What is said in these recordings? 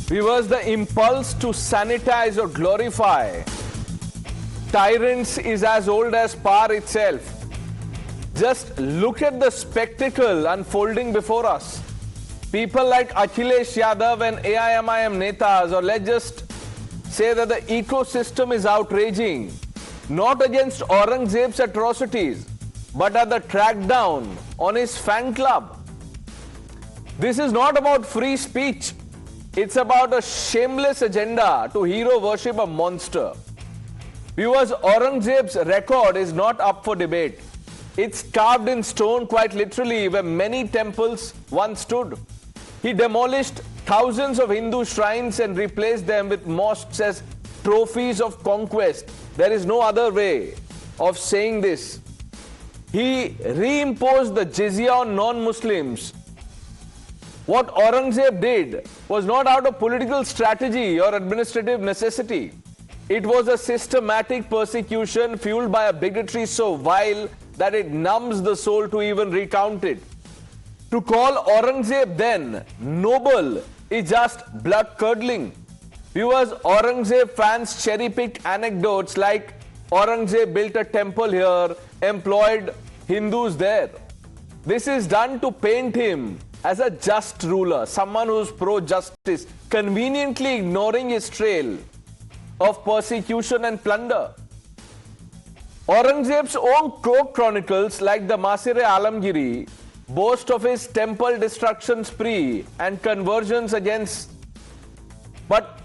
Viewers, the impulse to sanitize or glorify tyrants is as old as power itself. Just look at the spectacle unfolding before us. People like Akhilesh Yadav and AIMIM netas, or let's just say that the ecosystem is outraging, not against Aurangzeb's atrocities, but at the crackdown on his fan club. This is not about free speech. It's about a shameless agenda to hero worship a monster. Viewers, Aurangzeb's record is not up for debate. It's carved in stone, quite literally, where many temples once stood. He demolished thousands of Hindu shrines and replaced them with mosques as trophies of conquest. There is no other way of saying this. He reimposed the jizya on non-Muslims. What Aurangzeb did was not out of political strategy or administrative necessity. It was a systematic persecution fueled by a bigotry so vile that it numbs the soul to even recount it. To call Aurangzeb then noble is just blood-curdling. Viewers, Aurangzeb fans cherry-pick anecdotes like Aurangzeb built a temple here, employed Hindus there. This is done to paint him as a just ruler, someone who's pro-justice, conveniently ignoring his trail of persecution and plunder. Aurangzeb's own court chronicles, like the Masire Alamgiri, boast of his temple destruction spree and conversions against. But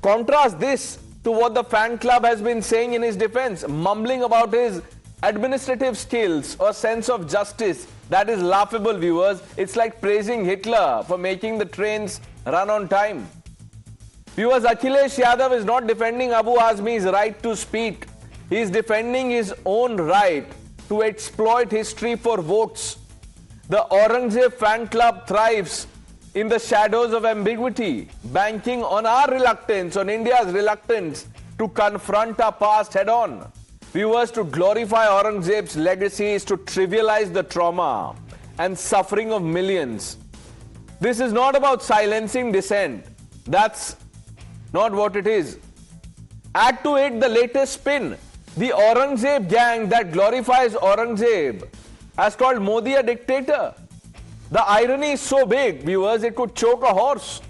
contrast this to what the fan club has been saying in his defense, mumbling about his administrative skills or sense of justice. That is laughable, viewers. It's like praising Hitler for making the trains run on time. Viewers, Akhilesh Yadav is not defending Abu Azmi's right to speak. He is defending his own right to exploit history for votes. The Aurangzeb fan club thrives in the shadows of ambiguity, banking on our reluctance, on India's reluctance to confront our past head-on. Viewers, to glorify Aurangzeb's legacy is to trivialize the trauma and suffering of millions. This is not about silencing dissent. That's not what it is. Add to it the latest spin. The Aurangzeb gang that glorifies Aurangzeb has called Modi a dictator. The irony is so big, viewers, it could choke a horse.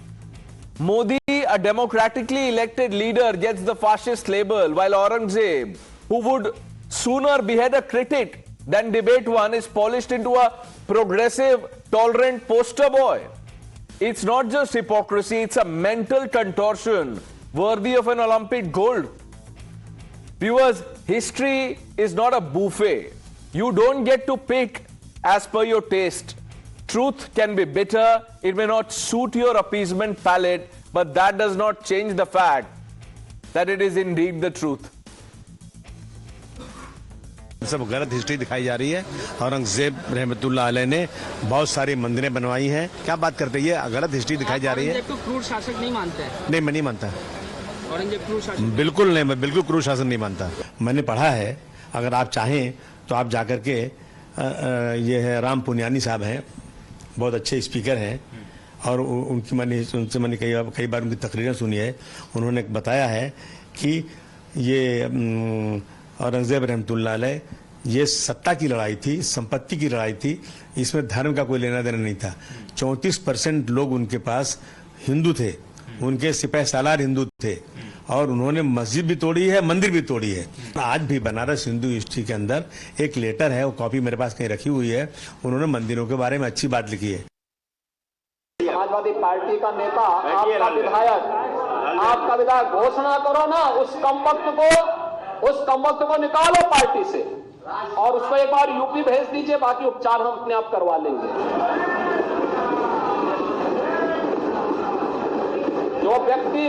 Modi, a democratically elected leader, gets the fascist label, while Aurangzeb, who would sooner behead a critic than debate one, is polished into a progressive, tolerant poster boy. It's not just hypocrisy, it's a mental contortion worthy of an Olympic gold. Viewers, history is not a buffet. You don't get to pick as per your taste. Truth can be bitter, it may not suit your appeasement palate, but that does not change the fact that it is indeed the truth. सब गलत history दिखाई जा रही है। औरंगजेब रहमतुल्लाह अलैह ने बहुत सारी मंदिरें बनवाई हैं। क्या बात करते हैं, ये गलत हिस्ट्री दिखाई जा रही है। औरंगजेब को क्रूर शासक नहीं मानते हैं? नहीं, मैं नहीं मानता। औरंगजेब क्रूर शासक बिल्कुल नहीं, मैं बिल्कुल क्रूर शासन नहीं मानता। मैंने पढ़ा है, अगर आप चाहें तो आप जाकर के ये है राम पुनियानी साहब हैं, बहुत अच्छे स्पीकर हैं, और उनसे मैंने कई बार उनकी तकरीरें सुनी है। उन्होंने बताया है कि ये औरंगजेब रहमतुल्लाह अलैह, ये सत्ता की लड़ाई थी, संपत्ति की लड़ाई थी, इसमें धर्म का कोई लेना देना नहीं था। 34% लोग उनके पास हिंदू थे, उनके सिपह सालार हिंदू थे, और उन्होंने मस्जिद भी तोड़ी है, मंदिर भी तोड़ी है। आज भी बनारस हिंदू हिस्ट्री के अंदर एक लेटर है, वो कॉपी मेरे पास कहीं रखी हुई है, उन्होंने मंदिरों के बारे में अच्छी बात लिखी है। समाजवादी पार्टी का नेता, आपका विधायक घोषणा करो ना, उस कमबख्त को निकालो पार्टी से और उसको एक बार यूपी भेज दीजिए, बाकी उपचार हम अपने आप करवा लेंगे। जो व्यक्ति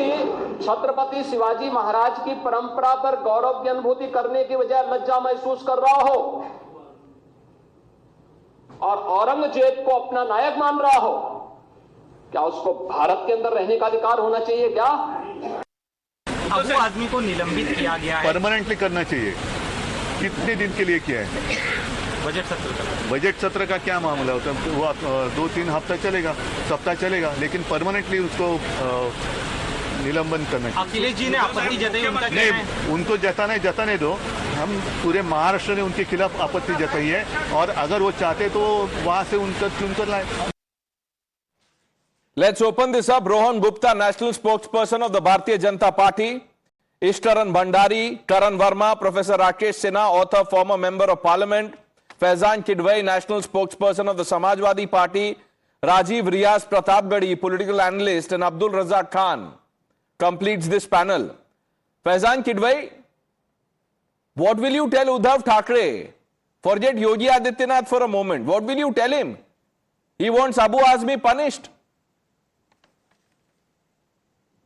छत्रपति शिवाजी महाराज की परंपरा पर गौरव की अनुभूति करने की बजाय लज्जा महसूस कर रहा हो और औरंगजेब को अपना नायक मान रहा हो, क्या उसको भारत के अंदर रहने का अधिकार होना चाहिए? क्या अबू आदमी को निलंबित किया गया है? परमानेंटली करना चाहिए। कितने दिन के लिए किया है? बजट सत्र का बजट सत्र का क्या मामला होता है? वो 2-3 हफ्ता चलेगा, सप्ताह चलेगा, लेकिन परमानेंटली उसको निलंबन करना चाहिए। अखिलेश जी ने आपत्ति जताई, उनका कहना है नहीं, उनको जताने दो। हम पूरे महाराष्ट्र ने उनके खिलाफ आपत्ति जताई है, और अगर वो चाहते तो वहां से उनका चुनकर लाए। Let's open this up. Rohan Gupta, national spokesperson of the Bharatiya Janata Party. Ishtaran Bhandari, Karan Verma, Professor Rakesh Sinha, author, former member of parliament. Faizan Kidwai, national spokesperson of the Samajwadi Party. Rajiv Riaz Pratapgadi, political analyst, and Abdul Razak Khan completes this panel. Faizan Kidwai, what will you tell Uddhav Thackeray? Forget Yogi Adityanath for a moment. What will you tell him? He wants Abu Azmi punished.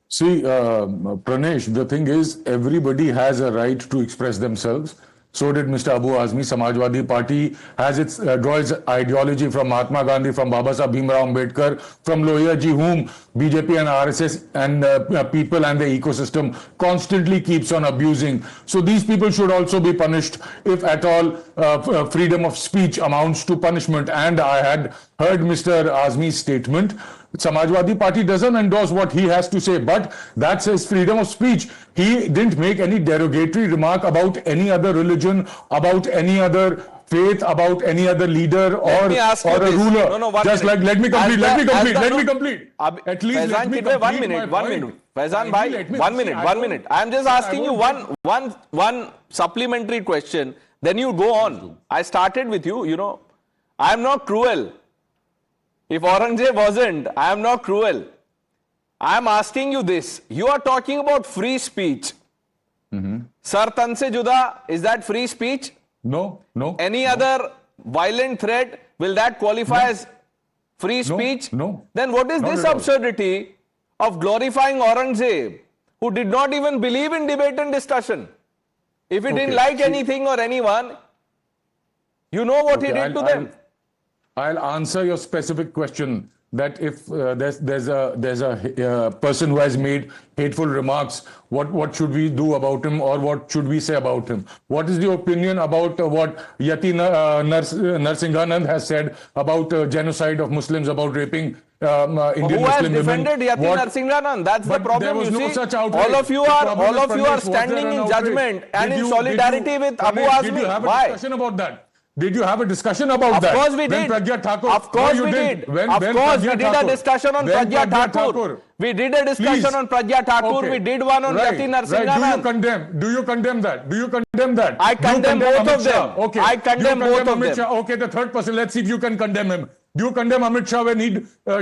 See, Pranesh, the thing is, everybody has a right to express themselves. So did Mr. Abu Azmi. Samajwadi Party has draws ideology from Mahatma Gandhi, from Baba Sahib Bhimrao Ambedkar, from Lohia ji, whom BJP and RSS and people and the ecosystem constantly keeps on abusing. So these people should also be punished if at all freedom of speech amounts to punishment. And I had heard Mr. Azmi's statement. Samajwadi Party doesn't endorse what he has to say, but that's his freedom of speech. He didn't make any derogatory remark about any other religion, about any other faith, about any other leader or a ruler. No, just minute. like, let me complete. At least Faizan let me Kidwai, complete one minute. Faizan bhai, 1 minute. I am just asking you one supplementary question. Then you go on. I started with you, I am not cruel. If Aurangzeb wasn't, I am not cruel. I am asking you this. You are talking about free speech. Sar tan se juda, is that free speech? No. Any other violent threat, will that qualify as free speech? No. Then what is Not this at all. absurdity of glorifying Aurangzeb, who did not even believe in debate and discussion? If he didn't like anything or anyone, you know what he did to them. I'll answer your specific question that if there's a person who has made hateful remarks, what should we do about him, or what should we say about him? What is the opinion about what Yati Narsinghanand has said about genocide of Muslims, about raping Indian Who has Muslim women? defended Yati Narsinghanand? That's the But problem. there was You no see, such outrage. all of you The are problem is, Pranesh, was standing there an in outrage? judgment and Did in you- solidarity with Abu Pranesh, Azmi. Did you have a Why? discussion about that? Did you have a discussion about Of that? course we When did. Pragya Thakur, Of course no, you we didn't. did. When Of course we Pragya did a Thakur- discussion on when Pragya Pragya Thakur. We did a discussion Please. on Pragya Thakur. Okay. We did one on Right, Yati right. Narsinghanand. Do you condemn that? Do you condemn that? I Do you condemn both Amit of them. Shah? Okay. I condemn Do you both of Amit them. Shah? Okay, the third person. Let's see if you can condemn him. Do you condemn Amit Shah when he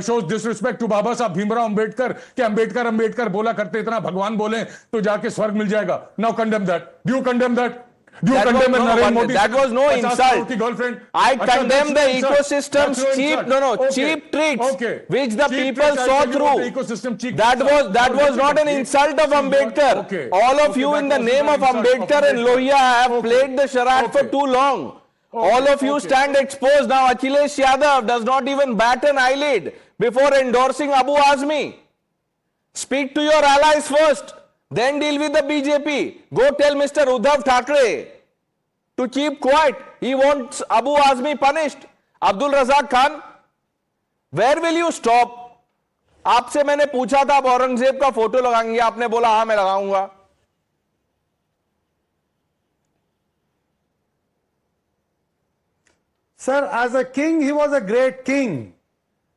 shows disrespect to Baba Sahib Bhimrao Ambedkar? कि Ambedkar बोला करते इतना भगवान बोले तो जाके स्वर्ग मिल जाएगा. Now condemn that. Do you condemn that? Do you condemn Narendra Modi? That was no 50 insult. crore की girlfriend? I अच्छा, condemn that's the no insult. ecosystem's That's no cheap, insult. Okay. cheap tricks, Okay. which the Cheap people tricks, I'll saw tell you what through. the ecosystem cheap That tricks are. was not an insult of Ambedkar. Okay. All of Okay, you that in the wasn't name an of insult of Ambedkar and Ambedkar. Lohia have Okay. played the charade for Okay. too long. All of you Okay. stand exposed now. Akhilesh Yadav does not even bat an eyelid before endorsing Abu Azmi. Speak to your allies first, then deal with the BJP. Go tell Mr. Uddhav Thackeray to keep quiet. He wants Abu Azmi punished. Abdul Razak Khan, where will you stop? आपसे मैंने पूछा था आप औरंगजेब का photo लगाएंगे, आपने बोला हाँ मैं लगाऊंगा. Sir as a king he was a great king.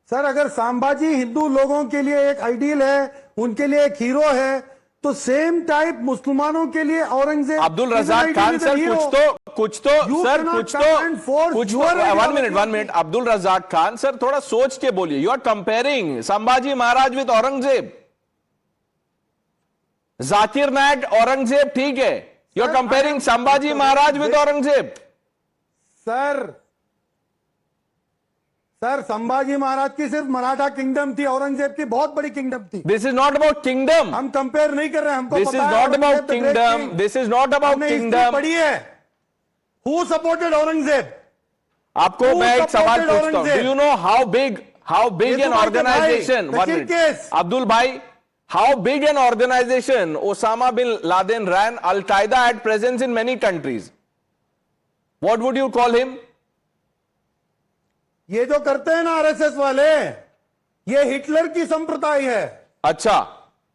Sir अगर संभाजी हिंदू लोगों के लिए एक आइडियल है, उनके लिए एक हीरो है, तो सेम टाइप मुसलमानों के लिए औरंगजेब. अब्दुल रजाक खान सर कुछ तो one minute Abdul Razak Khan sir थोड़ा सोच के बोलिए. You are comparing Sambhaji Maharaj with Aurangzeb. Zakir Naik Aurangzeb ठीक है. You are comparing Sambhaji Maharaj with Aurangzeb. Sir Sambhaji Maharaj की सिर्फ मराठा किंगडम थी, औरंगजेब की बहुत बड़ी किंगडम थी. This is not about kingdom. हम कंपेयर नहीं कर रहे हैं. हमको this is not about kingdom. This is not about kingdom. पढ़ी है. Who supported Aurangzeb? आपको मैं एक सवाल पूछता हूं. Do you know how big an organization, Abdul भाई, how big an organization Osama bin Laden ran? Al Qaeda had presence in many countries. What would you call him? ये जो करते हैं ना आरएसएस वाले, ये हिटलर की संप्रदाय है। अच्छा,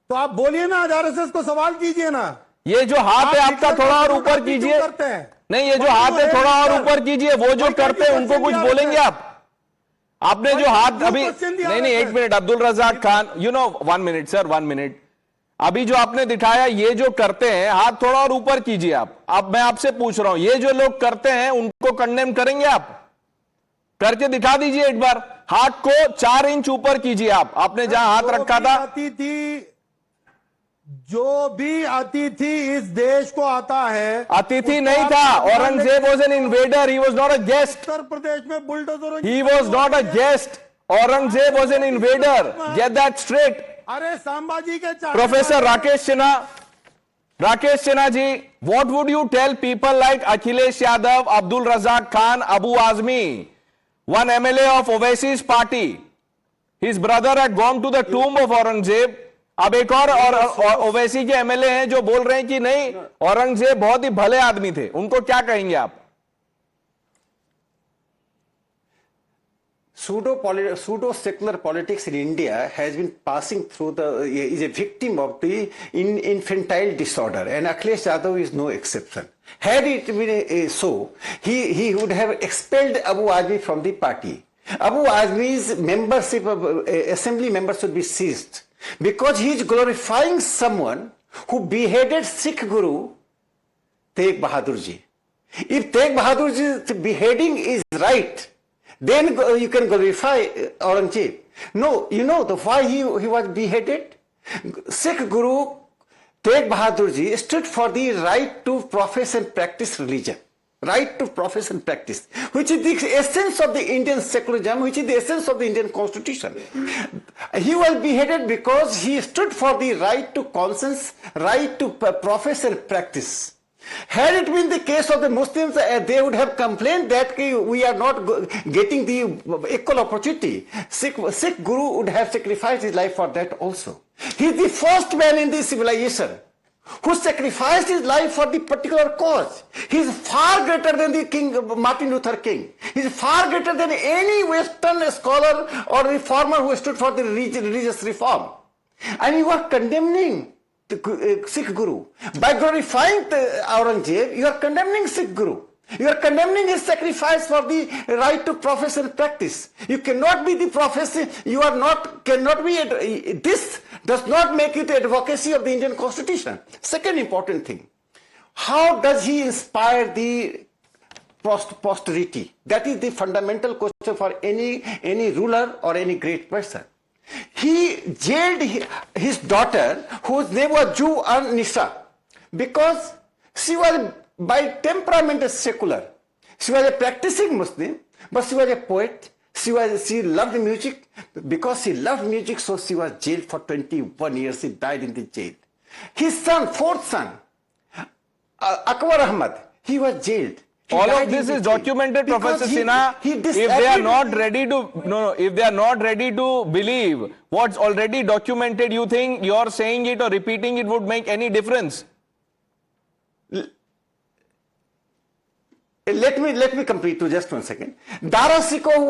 तो आप बोलिए ना, आज आरएसएस को सवाल कीजिए ना। ये जो हाथ है आप आपका हिटलर थोड़ा और को ऊपर क्यों कीजिए। करते हैं? नहीं, ये जो Why हाथ do है you थोड़ा hate और Hitler? ऊपर कीजिए। वो जो Why करते हैं can't you उनको कुछ question the बोलेंगे RSS? आप? आपने Why जो can't हाथ you अभी question the नहीं, एक RSS? Minute, Abdul Razak Khan, you know, 1 minute sir, 1 minute. अभी जो आपने दिखाया, ये जो करते हैं, हाथ थोड़ा और ऊपर कीजिए आप। अब मैं आपसे पूछ रहा हूं, ये जो लोग करते हैं उनको कंडेम करेंगे आप? करके दिखा दीजिए एक बार। हाथ को 4 इंच ऊपर कीजिए आप। आपने जहां हाथ रखा था, जो भी अतिथि इस देश को आता है, अतिथि उसको नहीं आप था। सम्मान Aurangzeb was an invader, he was not a guest. Uttar Pradesh में बुलडोजरों की- He was not a guest. Aurangzeb was an invader. Get that straight. अरे संभाजी के चाचा- Professor Rakesh Sinha ji, what would you tell people like Akhilesh Yadav, Abdul Razak Khan, Abu Azmi, one MLA of Owaisi's party? His brother had gone to the tomb of Aurangzeb. अब एक और ओवैसी के MLA हैं जो बोल रहे हैं कि नहीं, औरंगजेब बहुत ही भले आदमी थे। उनको क्या कहेंगे आप? Pseudo secular politics in India has been passing through is a victim of the infantile disorder, and Akhilesh Yadav is no exception. Had it been so, he would have expelled Abu Azmi from the party. Abu Azmi's membership of assembly members should be seized because he is glorifying someone who beheaded Sikh Guru Tegh Bahadur Ji. If Tegh Bahadur Ji's beheading is right, then you can glorify Aurangzeb. No, you know why he was beheaded? Sikh Guru Tegh Bahadur Ji stood for the right to profess and practice religion. Right to profess and practice, which is the essence of the Indian secularism, which is the essence of the Indian constitution. He was beheaded because he stood for the right to conscience, right to profess and practice. Had it been the case of the Muslims, they would have complained that we are not getting the equal opportunity. Sikh Guru would have sacrificed his life for that also. He is the first man in this civilization who sacrificed his life for the particular cause. He is far greater than the King Martin Luther King. He is far greater than any Western scholar or reformer who stood for the religious reform. And you are condemning the Sikh Guru. By glorifying Aurangzeb, you are condemning Sikh Guru. You are condemning his sacrifice for the right to profess and practice. You cannot be the professor, this does not make it advocacy of the Indian Constitution. Second important thing, how does he inspire the posterity? That is the fundamental question for any ruler or any great person. He jailed his daughter, whose name was Ju Nisa, because she was by temperament secular. She was a practicing Muslim, but she was a poet. She loved music. Because she loved music, so she was jailed for 21 years. She died in the jail. His son, fourth son, Akbar Ahmad, he was jailed. All of this is documented, Professor Sinha. If they are not ready to, if they are not ready to believe what's already documented, you think you're saying it or repeating it would make any difference? Let me complete to just 1 second. Dara Shikoh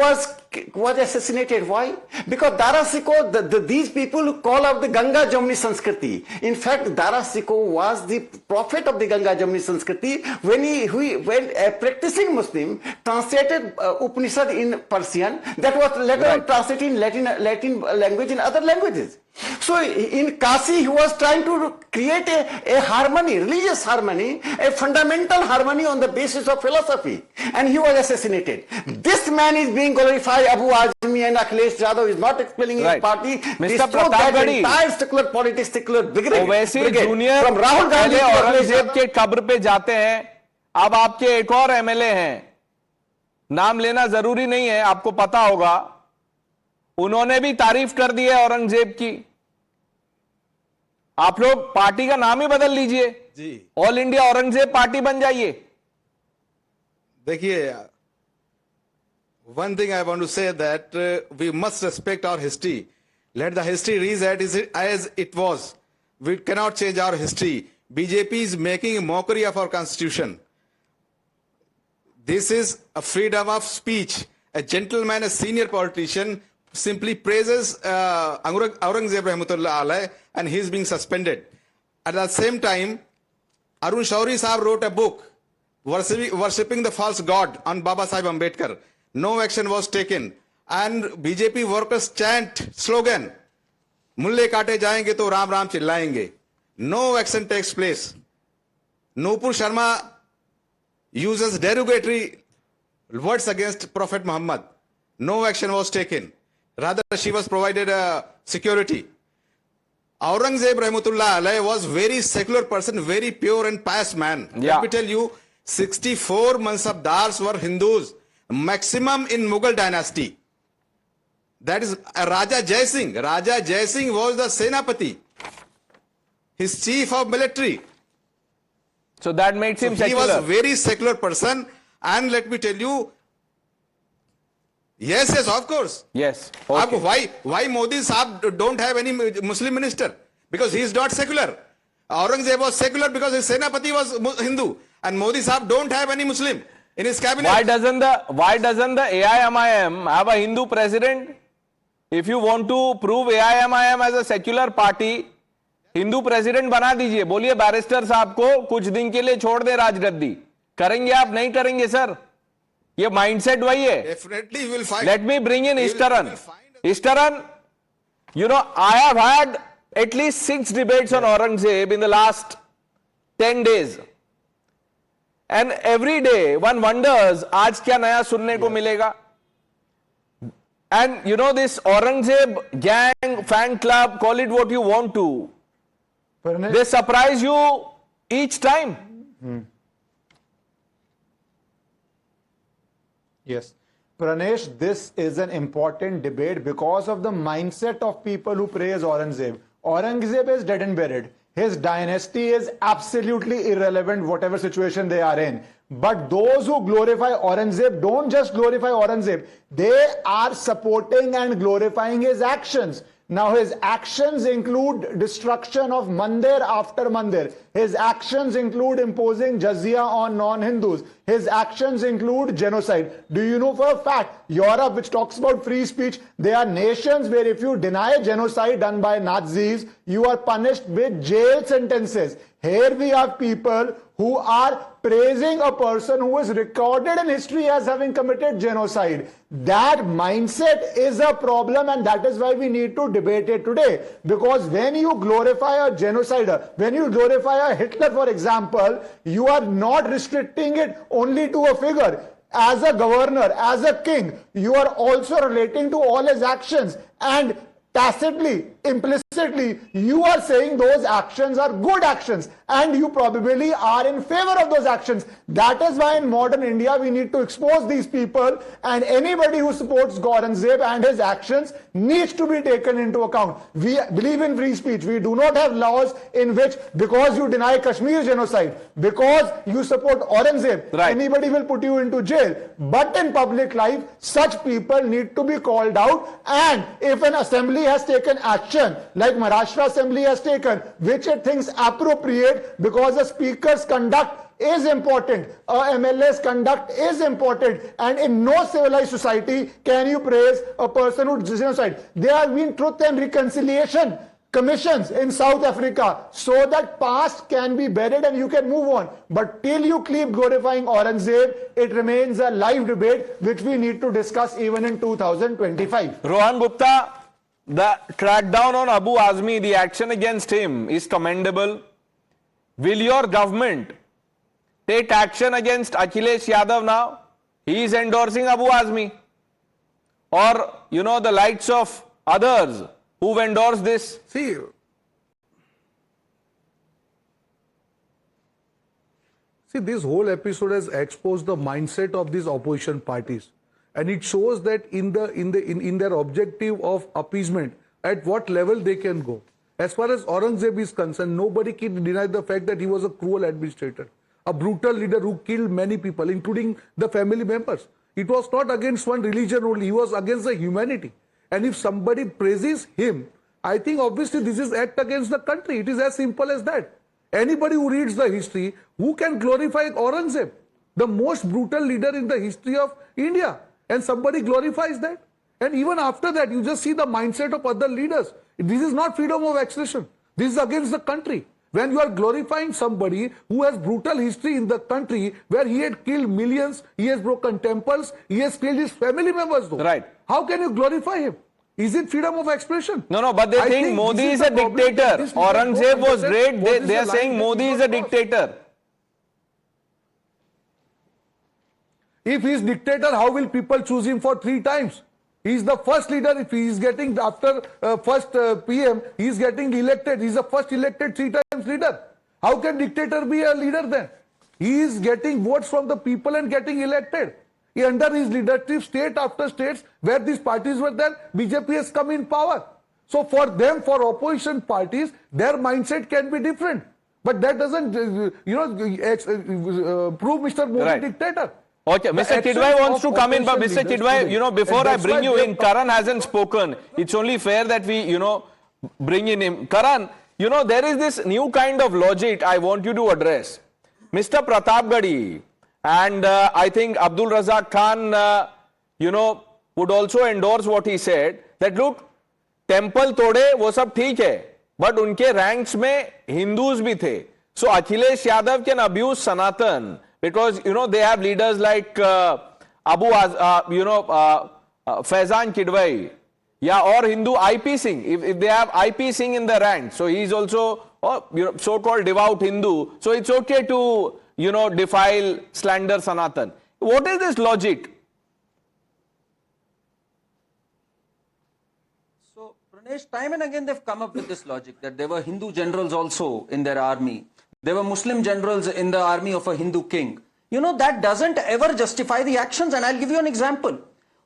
was assassinated. Why? Because Dara Shikoh, these people who call out the Ganga Jamuni Sanskriti. In fact, Dara Shikoh was the prophet of the Ganga Jamuni Sanskriti when a practicing Muslim translated Upanishad in Persian, that was later on translated in Latin language and other languages. So in Kashi, he was trying to create a harmony, religious harmony, a fundamental harmony on the basis of philosophy. And he was assassinated. This man is being glorified. Abu Azmi and Akhilesh Yadav is not expelling his party. Mr. Pratapgarhi, entire secular politics, secular brigade. Owaisi junior from Rahul Gandhi पहले to Aurangzeb के कब्र पे जाते हैं। अब आपके एक और एमएलए हैं, नाम लेना जरूरी नहीं है, आपको पता होगा, उन्होंने भी तारीफ कर दी है औरंगजेब की। आप लोग पार्टी का नाम ही बदल लीजिए जी, ऑल इंडिया औरंगजेब पार्टी बन जाइए। देखिए, one thing I want to say that we must respect our history. Let the history read as it was. We cannot change our history. BJP is making a mockery of our constitution. This is a freedom of speech, a gentleman, a senior politician, simply praises Aurangzeb Rahmatullah Alayh, and he is being suspended. At the same time, Arun Shauri Sahab wrote a book worshipping the false god on Baba Sahib Ambedkar. No action was taken. And BJP workers chant slogan, Mulle kaate jayenge to Ram Ram chillayenge. No action takes place. Nupur Sharma uses derogatory words against Prophet Muhammad. No action was taken. Rather, she was provided security. Aurangzeb Rahmatullah Alayh was very secular person, very pure and pious man. Yeah. Let me tell you, 64 Mansabdars were Hindus, maximum in Mughal dynasty. That is Raja Jai Singh. Raja Jai Singh was the Senapati, his chief of military. So that makes him So he was secular. a very secular person. And let me tell you, yes, of course. Yes. Ab Okay. why Modi Saab don't have any Muslim minister? Because he is not secular. Aurangzeb was secular because his Senapati was Hindu. And Modi Saab don't have any Muslim in his cabinet. Why doesn't the AIMIM have a Hindu president? If you want to prove AIMIM as a secular party, Hindu president बना दीजिए. बोलिए barrister साहब को कुछ दिन के लिए छोड़ दे राजगद्दी. करेंगे आप? नहीं करेंगे सर. ये माइंडसेट वही है. Definitely we will find. Let me bring in We will Ishtaran. find- Ishtaran, you know, I have had at least 6 debates on Aurangzeb in the last 10 days. And every day one wonders, आज क्या नया सुनने को मिलेगा? And you know, this Aurangzeb gang, fan club, call it what you want to, they surprise you each time. Yes. Pranesh, this is an important debate because of the mindset of people who praise Aurangzeb. Aurangzeb is dead and buried. His dynasty is absolutely irrelevant, whatever situation they are in. But those who glorify Aurangzeb don't just glorify Aurangzeb, they are supporting and glorifying his actions. Now, his actions include destruction of mandir after mandir. His actions include imposing jizya on non-Hindus. His actions include genocide. Do you know for a fact, Europe, which talks about free speech, there are nations where if you deny genocide done by Nazis, you are punished with jail sentences. Here we have people who are praising a person who is recorded in history as having committed genocide. That mindset is a problem, and that is why we need to debate it today. Because when you glorify a genocider, when you glorify a Hitler, for example, you are not restricting it only to a figure. As a governor, as a king, you are also relating to all his actions, and tacitly, implicitly, you are saying those actions are good actions, and you probably are in favor of those actions. That is why in modern India we need to expose these people, and anybody who supports Aurangzeb and his actions needs to be taken into account. We believe in free speech. We do not have laws in which, because you deny Kashmir genocide, because you support Aurangzeb, Right. anybody will put you into jail. But in public life, such people need to be called out, and if an assembly has taken action, like Maharashtra Assembly has taken, which it thinks appropriate because the speaker's conduct is important, MLA's conduct is important, and in no civilized society can you praise a person who genocide. There have been truth and reconciliation commissions in South Africa so that past can be buried and you can move on. But till you keep glorifying Aurangzeb, it remains a live debate which we need to discuss even in 2025. Rohan Gupta, the crackdown on Abu Azmi, the action against him is commendable. Will your government take action against Akhilesh Yadav now? He is endorsing Abu Azmi. Or, you know, the likes of others who've endorsed this. See, this whole episode has exposed the mindset of these opposition parties, and it shows that in their objective of appeasement, at what level they can go. As far as Aurangzeb is concerned, nobody can deny the fact that he was a cruel administrator, a brutal leader who killed many people, including the family members. It was not against one religion only; he was against the humanity. And if somebody praises him, I think obviously this is act against the country. It is as simple as that. Anybody who reads the history, who can glorify Aurangzeb, the most brutal leader in the history of India? and somebody glorifies that. And even after that, you just see the mindset of other leaders. This is not freedom of expression. This is against the country. When you are glorifying somebody who has brutal history in the country, where he had killed millions, he has broken temples, he has killed his family members though. Right. How can you glorify him? Is it freedom of expression? No, but they I think Modi this is the a problem. dictator. This leaders Aurangzeb don't was understand great. what is They are the saying line Modi that is we a must cross. dictator. If he is dictator, how will people choose him for 3 times? He is the first leader. If he is getting after first PM, he is getting elected. He is the first elected 3 times leader. How can dictator be a leader then? He is getting votes from the people and getting elected. Under his leadership, state after states where these parties were there, BJP has come in power. So for them, for opposition parties, their mindset can be different. But that doesn't, prove Mr. Modi Right. dictator. Okay, The Mr. actions Kidwai wants of to come in, but opposition Mr. leaders Kidwai, today. before And I that's bring why you they in, have- Karan hasn't spoken. It's only fair that we, bring in him. Karan, there is this new kind of logic I want you to address. Mr. Pratapgarhi and I think Abdul Razak Khan, would also endorse what he said, that look, temple तोड़े वो सब ठीक है, but उनके ranks में हिंदूज भी थे. So Akhilesh Yadav can abuse Sanatan because they have leaders like Faizan Kidwai, or Hindu IP Singh. If they have IP Singh in the rank, so he is also so-called devout Hindu. So it's okay to defile, slander Sanatan. What is this logic? So Pranesh, time and again they've come up with this logic that there were Hindu generals also in their army. There were Muslim generals in the army of a Hindu king. That doesn't ever justify the actions, and I'll give you an example.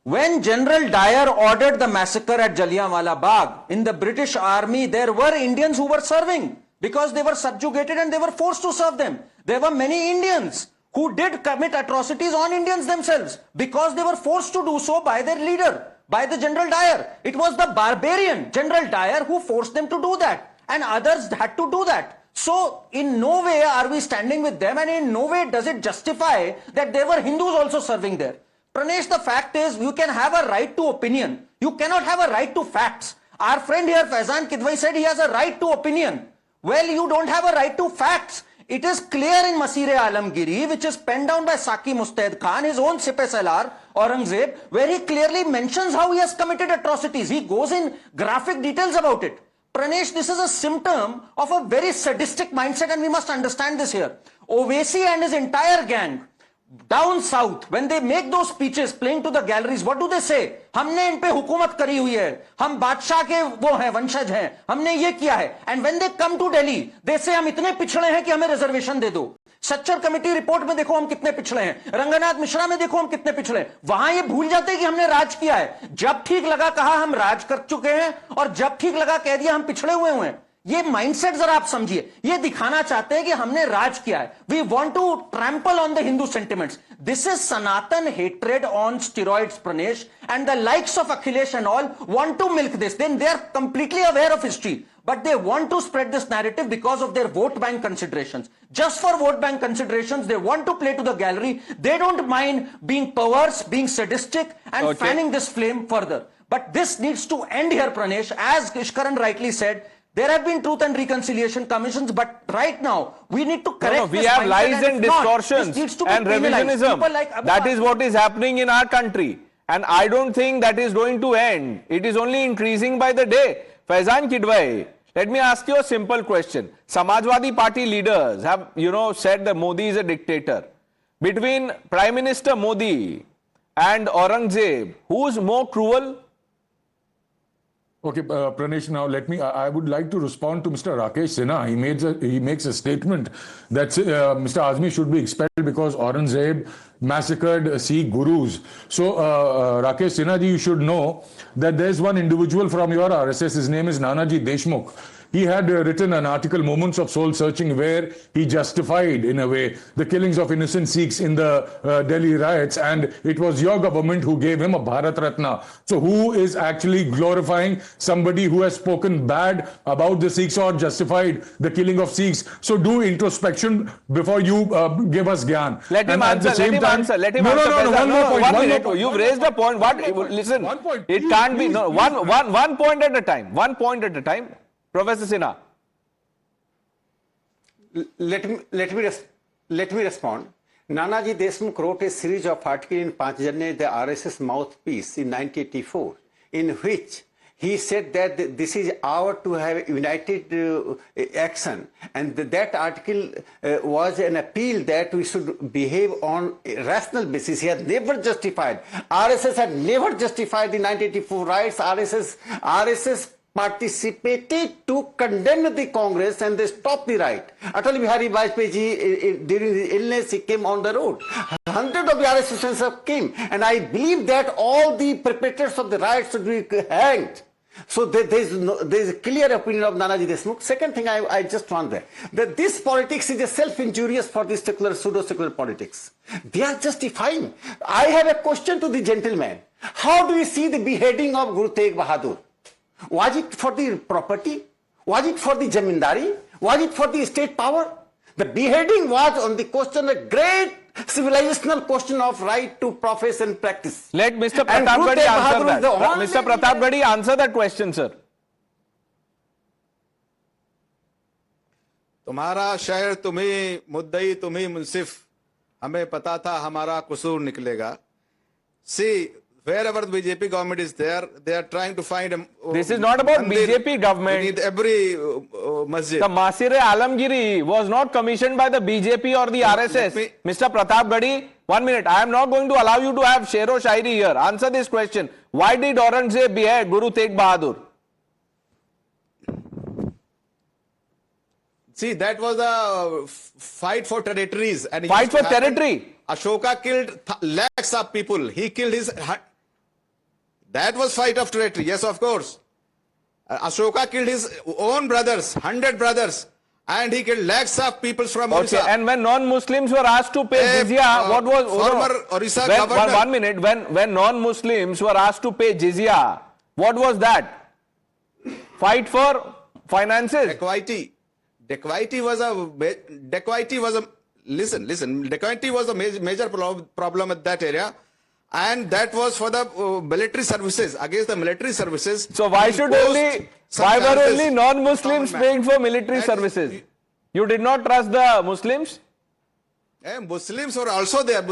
When General Dyer ordered the massacre at Jallianwala Bagh, in the British army, there were Indians who were serving because they were subjugated and they were forced to serve them. There were many Indians who did commit atrocities on Indians themselves because they were forced to do so by their leader, by the General Dyer. It was the barbarian General Dyer who forced them to do that, and others had to do that. So, in no way are we standing with them, and in no way does it justify that there were Hindus also serving there. Pranesh, the fact is, you can have a right to opinion. You cannot have a right to facts. Our friend here, Faizan Kidwai, said he has a right to opinion. Well, you don't have a right to facts. It is clear in Masir-e-Alamgiri, which is penned down by Saki Mustaid Khan, his own Sip-e-Salar, Aurangzeb, where he clearly mentions how he has committed atrocities. He goes in graphic details about it. Pranesh, this is a symptom of a very sadistic mindset, and we must understand this here. Owaisi and his entire gang, down south, when they make those speeches playing to the galleries, what do they say? हमने इन पे हुकूमत करी हुई है, हम बादशाह के वो हैं, वंशज हैं, हमने ये किया है. And when they come to Delhi, they say हम इतने पिछड़े हैं कि हमें रिजर्वेशन दे दो. सच्चर कमेटी रिपोर्ट में देखो हम कितने पिछड़े हैं, रंगनाथ मिश्रा में देखो हम कितने पिछड़े हैं. वहां ये भूल जाते हैं कि हमने राज किया है. जब ठीक लगा कहा हम राज कर चुके हैं, और जब ठीक लगा कह दिया हम पिछड़े हुए हैं. ये माइंडसेट जरा आप समझिए. ये दिखाना चाहते हैं कि हमने राज किया है. We want to trample on the Hindu sentiments. This is Sanatan hatred on steroids, Pranesh, and the likes of Akhilesh and all want to milk this. Then they are completely aware of history, but they want to spread this narrative because of their vote bank considerations. Just for vote bank considerations, they want to play to the gallery. They don't mind being perverse, being sadistic, and fanning this flame further. But this needs to end here, Pranesh. As Ishkaran rightly said, there have been truth and reconciliation commissions, but right now we need to correct we this have mindset, lies and if not, distortions this needs to be and penalized. revisionism. People like Abu That is what is happening in our country, and I don't think that is going to end. It is only increasing by the day. Faizan Kidwai, let me ask you a simple question. Samajwadi Party leaders have, said that Modi is a dictator. Between Prime Minister Modi and Aurangzeb, who is more cruel? Okay, Pranesh, now I would like to respond to Mr. Rakesh Sinha. He makes a statement that Mr. Azmi should be expelled because Aurangzeb massacred Sikh gurus. So, Rakesh Sinha ji, you should know that there's one individual from your RSS, his name is Nanaji Deshmukh. he had written an article, Moments of Soul Searching, where he justified, in a way, the killings of innocent Sikhs in the Delhi riots, and it was your government who gave him a Bharat Ratna. So who is actually glorifying somebody who has spoken bad about the Sikhs or justified the killing of Sikhs? So do introspection before you give us gyan. Let him answer. Let him answer. Let him No, answer. no, no, Faisal. one more point. One One minute. more point. You've raised a point. What? Listen. One point. It Please, can't be. please, No. please. One point at a time. One point at a time. Professor Sinha. Let me respond. Nanaji Deshmukh wrote a series of articles in Panchjanya, the RSS mouthpiece, in 1984, in which he said that this is our to have united action, and that article was an appeal that we should behave on a rational basis. He had never justified. RSS had never justified the 1984 riots. RSS participated to condemn the Congress and they stopped the riot. Atal Bihari Vajpayee ji, during his illness, he came on the road. Hundreds of the RSS members came, and I believe that all the perpetrators of the riots should be hanged. So there is a clear opinion of Nanaji Deshmukh. Second thing I just want that this politics is a self-injurious for this secular, pseudo-secular politics. They are justifying. I have a question to the gentleman. How do you see the beheading of Guru Tegh Bahadur? Was it for the property? Was it for the jamindari? Was it for the state power? The beheading was on the question, a great civilizational question of right to profess and practice. Let Mr. Pratap Gadi answer that. Mr. Pratap Gadi, answer that question, sir. तुम्हारा शहर तुम्ही मुद्दई तुम्ही मुंसिफ हमें पता था हमारा कसूर निकलेगा. See, wherever the BJP government is there, they are trying to find a. This is not about BJP government. We need every masjid. The Masire Alamgiri was not commissioned by the BJP or the RSS. Mr. Pratap Gadi, 1 minute. I am not going to allow you to have Shero Shairi here. Answer this question. Why did Aurangzeb behead Guru Tegh Bahadur? See, that was a fight for territories. And Fight for territory? Ashoka killed lakhs of people. He killed his. That was fight of territory. Yes, of course. Ashoka killed his own brothers, 100 brothers, and he killed lakhs of people from Okay, Orissa. and when non-Muslims were asked to pay jizya, what was former Orissa governor? 1 minute. When non-Muslims were asked to pay jizya, what was that? Fight for finances. Dacoity was a listen. Dacoity was a major problem at that area, and that was for the military services, against the military services. So why were only non-Muslims paying for military services? You did not trust the Muslims? Muslims were also there.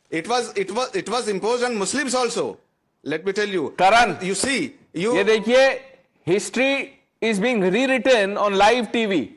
It was imposed on Muslims also. Let me tell you. Karan, you see, ये देखिए, history is being rewritten on live TV.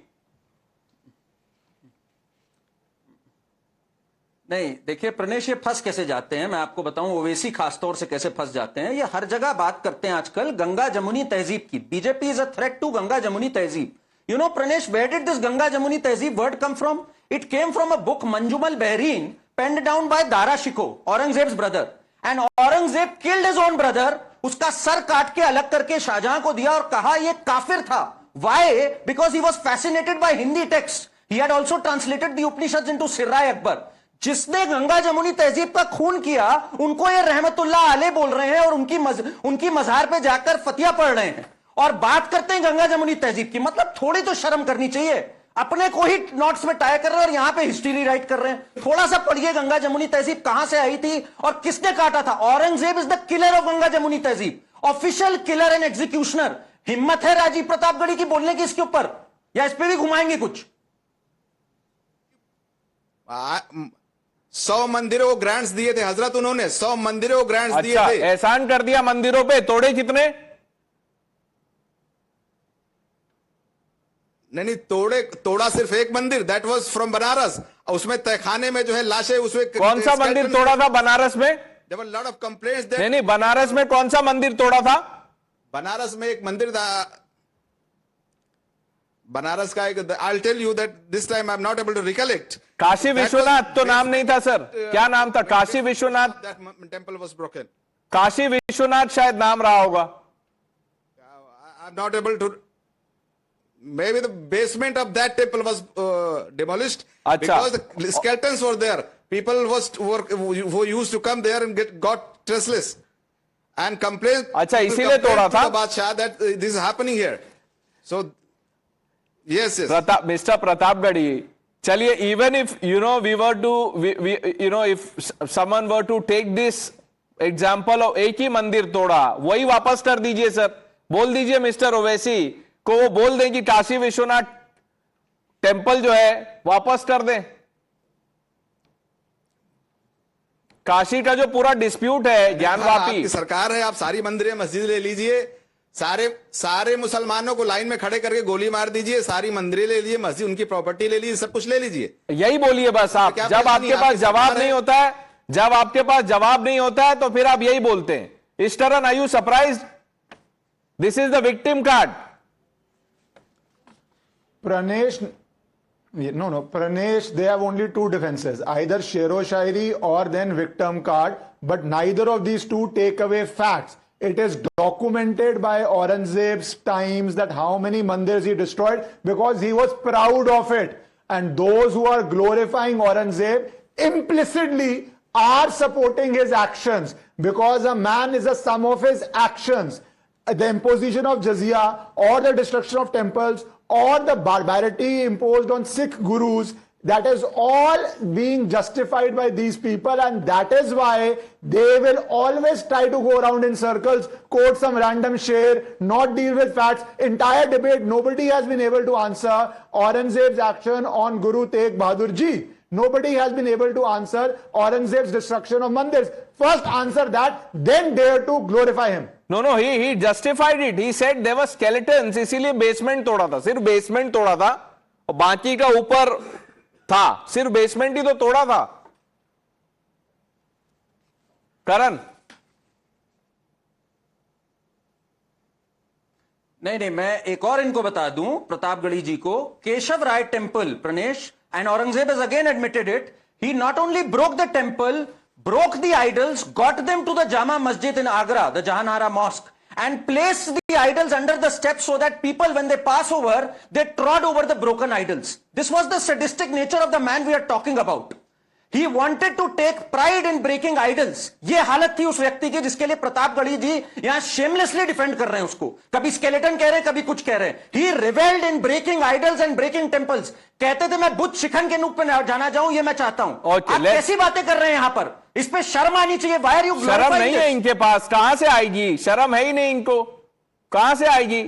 नहीं देखिए प्रणेश, ये फंस कैसे जाते हैं मैं आपको बताऊं. ओवैसी खासतौर से कैसे फंस जाते हैं. ये हर जगह बात करते हैं आजकल गंगा जमुनी तहजीब की. BJP is a threat to Ganga Jamuni tehzeeb. You know Pranesh, where did this Ganga Jamuni tehzeeb word come from? It came from a book Majmaul Bahrain penned down by Dara Shikoh, Aurangzeb's brother. And Aurangzeb killed his own brother. उसका सर काट के अलग करके शाहजहां को दिया और कहा ये काफिर था. Why? Because he was fascinated by Hindi text. He had also translated the Upanishads into Sirre Akbar. जिसने गंगा जमुनी तहजीब का खून किया उनको ये रहमतुल्लाह अलैह बोल रहे हैं और उनकी मज़ार पे जाकर फतिया पढ़ रहे हैं और बात करते हैं गंगा जमुनी तहजीब की. मतलब थोड़ी तो शर्म करनी चाहिए. अपने को ही नोट्स में टाई कर रहे हैं और यहां पे हिस्ट्री राइट कर रहे हैं. थोड़ा सा पढ़िए गंगा जमुनी तहजीब कहां से आई थी और किसने काटा था. Aurangzeb is the killer of Ganga Jamuni तहजीब, ऑफिशियल किलर एंड एग्जीक्यूशनर. हिम्मत है राजीव प्रताप गढ़ी की बोलने की इसके ऊपर, या इस पे भी घुमाएंगे कुछ? 100 मंदिरों को ग्रांट्स दिए थे हजरत, उन्होंने 100 मंदिरों को ग्रांट्स दिए थे. एहसान कर दिया मंदिरों पे. तोड़े कितने? नहीं, तोड़ा सिर्फ एक मंदिर, दैट वाज फ्रॉम बनारस. उसमें तहखाने में जो है लाशें, उसमें कौन सा मंदिर तोड़ा था बनारस में? There were lot of complaints that. नहीं, बनारस में कौन सा मंदिर तोड़ा था? बनारस में एक मंदिर था, बनारस का एक. I tell you that this time I am not able to recollect. Kashi Vishwanath तो नाम नहीं था सर. क्या नाम था? Kashi Vishwanath. That temple was broken. Kashi Vishwanath शायद नाम रहा होगा. I am not able to. maybe the basement of that temple was demolished Acha. because the skeletons were there. People who used to come there and got restless and complained. अच्छा, इसीलिए तोड़ा था? To the Badshah that this is happening here. So yes. Mr. Pratapgadi, chaliye, even if we were to if someone were to take this example of एक ही मंदिर तोड़ा, वही वापस कर दीजिए सर. बोल दीजिए मिस्टर ओवैसी को, वो बोल दें कि काशी विश्वनाथ टेम्पल जो है वापस कर दें. काशी का जो पूरा डिस्प्यूट है ज्ञानवापी, आपकी सरकार है, आप सारी मंदिरें मस्जिद ले लीजिए, सारे मुसलमानों को लाइन में खड़े करके गोली मार दीजिए, सारी मंदिरें ले लीजिए, मस्जिद उनकी प्रॉपर्टी ले लीजिए, सब कुछ ले लीजिए. यही बोलिए बस आप. जब आपके पास जवाब नहीं होता है, जब आपके पास जवाब नहीं होता है तो फिर आप यही बोलते हैं. इस्टरन, are you surprised? This is the victim card. Pranesh, Pranesh, they have only two defenses, either Shero Shairi or then victim card, but neither of these two take away facts. It is documented by Aurangzeb's times that how many mandirs he destroyed because he was proud of it. And those who are glorifying Aurangzeb implicitly are supporting his actions because a man is a sum of his actions. The imposition of jizya or the destruction of temples or the barbarity imposed on Sikh gurus, that is all being justified by these people, and that is why they will always try to go around in circles, quote some random share, not deal with facts. Entire debate, nobody has been able to answer Aurangzeb's action on Guru Tegh Bahadur Ji. Nobody has been able to answer Aurangzeb's destruction of mandirs. First answer that, then dare to glorify him. No, he justified it. He said there were skeletons, इसीलिए basement तोड़ा था. सिर्फ basement तोड़ा था और बाकी का ऊपर था. सिर्फ बेसमेंट ही तो तोड़ा था. करण, नहीं, मैं एक और इनको बता दूं, प्रतापगढ़ी जी को. Keshav Rai temple, Pranesh, and Aurangzeb has again admitted it. He not only broke the temple, broke the idols, got them to the Jama Masjid in Agra, the Jahanara Mosque, and placed the idols under the steps so that people, when they pass over, they trod over the broken idols. This was the sadistic nature of the man we are talking about. He wanted to take pride in breaking idols. ये हालत थी उस व्यक्ति की जिसके लिए प्रतापगढ़ी जी यहाँ shamelessly defend कर रहे हैं उसको. कभी skeleton कह रहे हैं, कभी कुछ कह रहे हैं. He reveled in breaking idols and breaking temples. कहते थे मैं बुद्ध शिखन के रूप में जाना जाऊं, ये मैं चाहता हूं. आप कैसी बातें कर रहे हैं यहाँ पर? इस पे शर्म आनी चाहिए. Why are you glorifying शर्म नहीं है इनके पास. कहां से आएगी शर्म? है ही नहीं इनको. कहां से आएगी?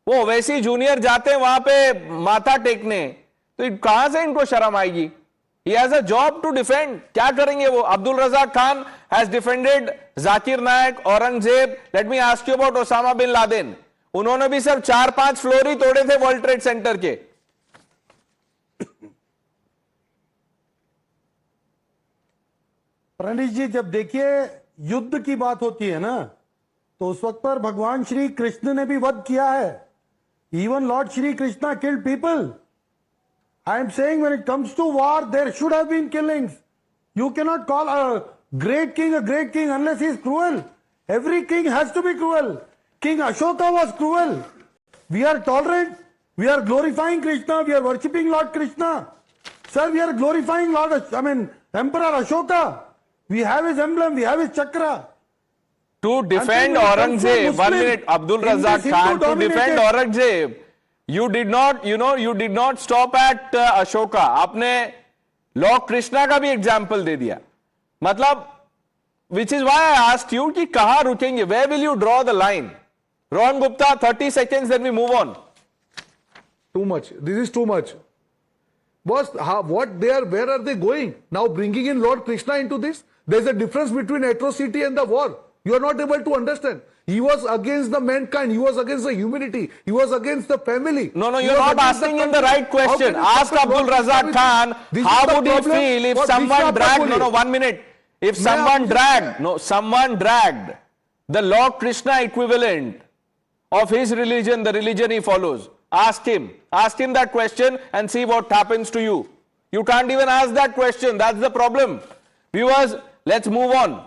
वो वैसी जूनियर जाते हैं वहां पे माथा टेकने, तो कहां से इनको शर्म आएगी? He has a job to defend. क्या करेंगे वो? Abdul Razak Khan has defended Zakir Naik, Aurangzeb. Let me ask you about Osama bin Laden. उन्होंने भी सिर्फ 4-5 फ्लोर ही तोड़े थे वर्ल्ड ट्रेड सेंटर के. प्रणीश जी, जब देखिए युद्ध की बात होती है ना, तो उस वक्त पर भगवान श्री कृष्ण ने भी वध किया है. Even Lord Shri Krishna killed people. I am saying when it comes to war, there should have been killings. You cannot call a great king unless he is cruel. Every king has to be cruel. King Ashoka was cruel. We are tolerant. We are glorifying Krishna. We are worshipping Lord Krishna. Sir, we are glorifying Emperor Ashoka. We have his emblem. We have his chakra. To defend Aurangzeb, 1 minute, Abdul Razak Khan, to defend Aurangzeb, you did not stop at Ashoka. आपने Lord Krishna का भी example दे दिया. मतलब, which is why I asked you कि कहाँ रुकेंगे? Where will you draw the line? Rohan Gupta, 30 seconds, then we move on. Too much. This is too much. Boss, where are they going? Now bringing in Lord Krishna into this? There's a difference between atrocity and the war. You are not able to understand. He was against the mankind. He was against the humanity. He was against the family. No, you're not asking him the right question. Ask Abdul Razak Khan, how would he feel if someone dragged, 1 minute. If someone dragged the Lord Krishna equivalent of his religion, the religion he follows. Ask him that question and see what happens to you. You can't even ask that question. That's the problem. Viewers, let's move on.